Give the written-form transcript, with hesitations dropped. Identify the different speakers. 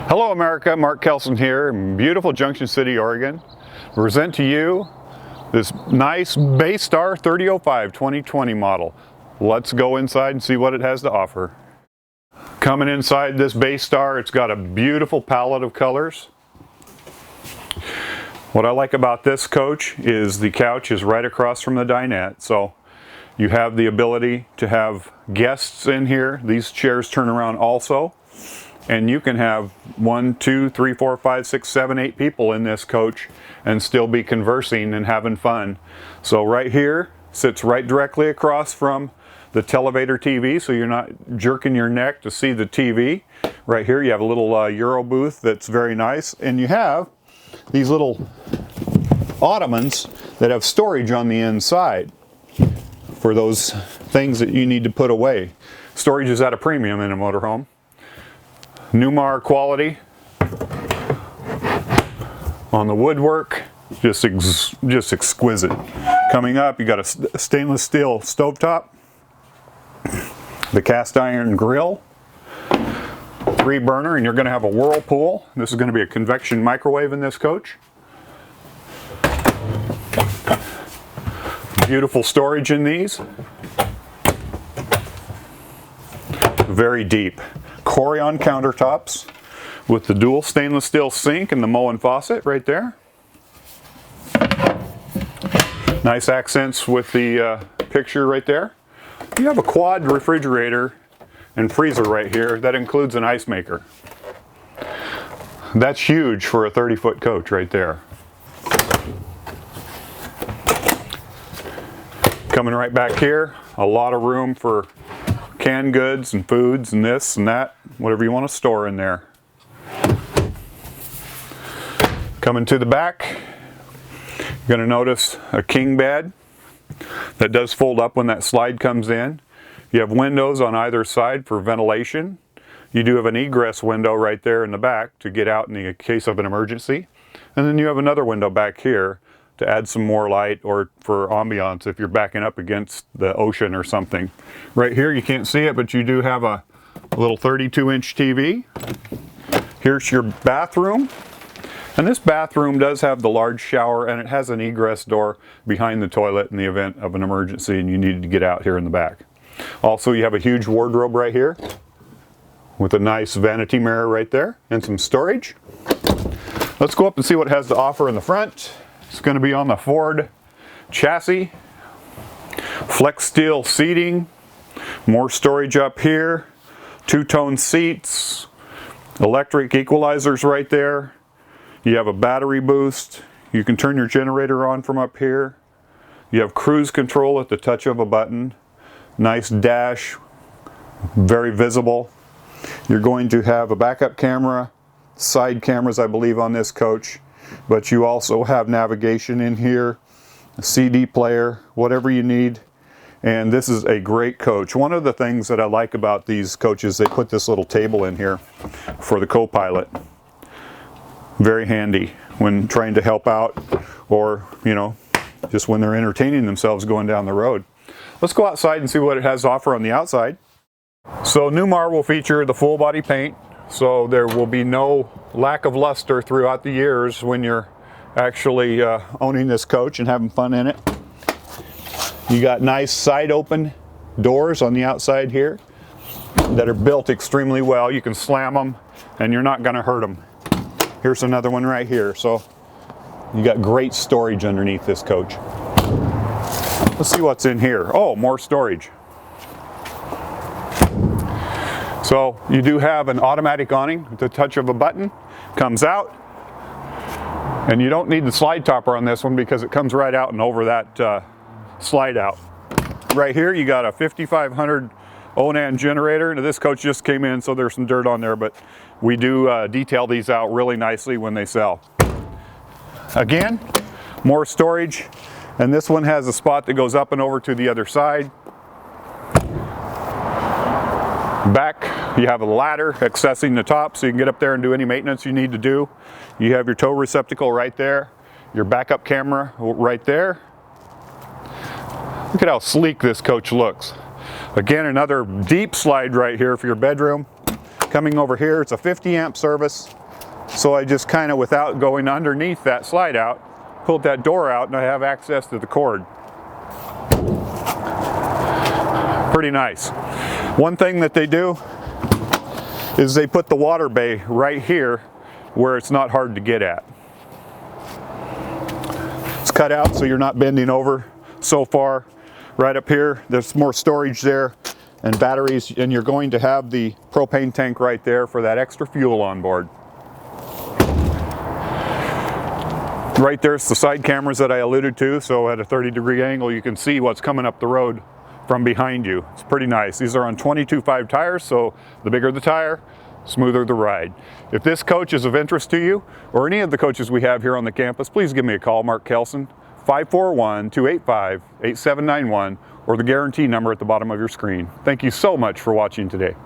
Speaker 1: Hello America, Mark.Kelson here in beautiful Junction City, Oregon. Present to you this nice Bay Star 3005 2020 model. Let's go inside and see what it has to offer. Coming inside this Bay Star, it's got a beautiful palette of colors. What I like about this coach is the couch is right across from the dinette, so you have the ability to have guests in here. These chairs turn around also. And you can have 1, 2, 3, 4, 5, 6, 7, 8 people in this coach and still be conversing and having fun. So right here sits right directly across from the televator TV, so you're not jerking your neck to see the TV. Right here you have a little Euro booth that's very nice, and you have these little ottomans that have storage on the inside for those things that you need to put away. Storage is at a premium in a motorhome. Newmar quality on the woodwork, just exquisite. Coming up, you got a stainless steel stovetop, the cast iron grill, 3-burner, and you're going to have a whirlpool. This is going to be a convection microwave in this coach. Beautiful storage in these. Very deep. Corian countertops with the dual stainless steel sink and the Moen faucet right there. Nice accents with the picture right there. You have a quad refrigerator and freezer right here that includes an ice maker. That's huge for a 30-foot coach right there. Coming right back here, a lot of room for canned goods and foods and this and that, whatever you want to store in there. Coming to the back, you're going to notice a king bed that does fold up when that slide comes in. You have windows on either side for ventilation. You do have an egress window right there in the back to get out in the case of an emergency. And then you have another window back here to add some more light or for ambiance if you're backing up against the ocean or something. Right here you can't see it, but you do have a little 32-inch TV. Here's your bathroom. And this bathroom does have the large shower, and it has an egress door behind the toilet in the event of an emergency and you need to get out here in the back. Also, you have a huge wardrobe right here with a nice vanity mirror right there and some storage. Let's go up and see what it has to offer in the front. It's going to be on the Ford chassis, flex steel seating, more storage up here, two-tone seats, electric equalizers right there. You have a battery boost. You can turn your generator on from up here. You have cruise control at the touch of a button. Nice dash, very visible. You're going to have a backup camera, side cameras I believe on this coach. But you also have navigation in here, a CD player, whatever you need. And this is a great coach. One of the things that I like about these coaches, they put this little table in here for the co-pilot. Very handy when trying to help out or, you know, just when they're entertaining themselves going down the road. Let's go outside and see what it has to offer on the outside. So Newmar will feature the full body paint. So there will be no lack of luster throughout the years when you're actually owning this coach and having fun in it. You got nice side open doors on the outside here that are built extremely well. You can slam them and you're not going to hurt them. Here's another one right here. So you got great storage underneath this coach. Let's see what's in here. Oh, more storage. So you do have an automatic awning at the touch of a button, comes out, and you don't need the slide topper on this one because it comes right out and over that slide out. Right here you got a 5500 Onan generator, and this coach just came in so there's some dirt on there, but we do detail these out really nicely when they sell. Again, more storage, and this one has a spot that goes up and over to the other side. Back, you have a ladder accessing the top so you can get up there and do any maintenance you need to do. You have your tow receptacle right there, your backup camera right there. Look at how sleek this coach looks. Again, another deep slide right here for your bedroom. Coming over here, it's a 50 amp service. So I just kind of, without going underneath that slide out, pulled that door out and I have access to the cord. Pretty nice. One thing that they do is they put the water bay right here where it's not hard to get at. It's cut out so you're not bending over so far. Right up here, there's more storage there and batteries, and you're going to have the propane tank right there for that extra fuel on board. Right there's the side cameras that I alluded to, so at a 30-degree angle you can see what's coming up the road from behind you. It's pretty nice. These are on 22.5 tires, so the bigger the tire, smoother the ride. If this coach is of interest to you, or any of the coaches we have here on the campus, please give me a call, Mark.Kelson, 541-285-8791, or the Guaranty number at the bottom of your screen. Thank you so much for watching today.